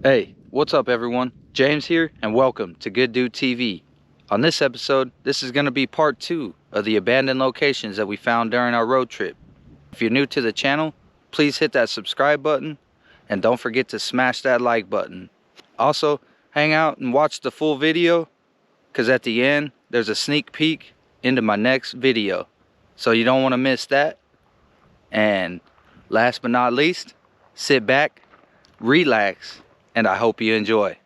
Hey, what's up everyone? James here and welcome to Good Dude TV. On this episode, this is going to be part 2 of the abandoned locations that we found during our road trip. If you're new to the channel, please hit that subscribe button and don't forget to smash that like button. Also, hang out and watch the full video because at the end there's a sneak peek into my next video. So you don't want to miss that. And last but not least, sit back, relax, and I hope you enjoy.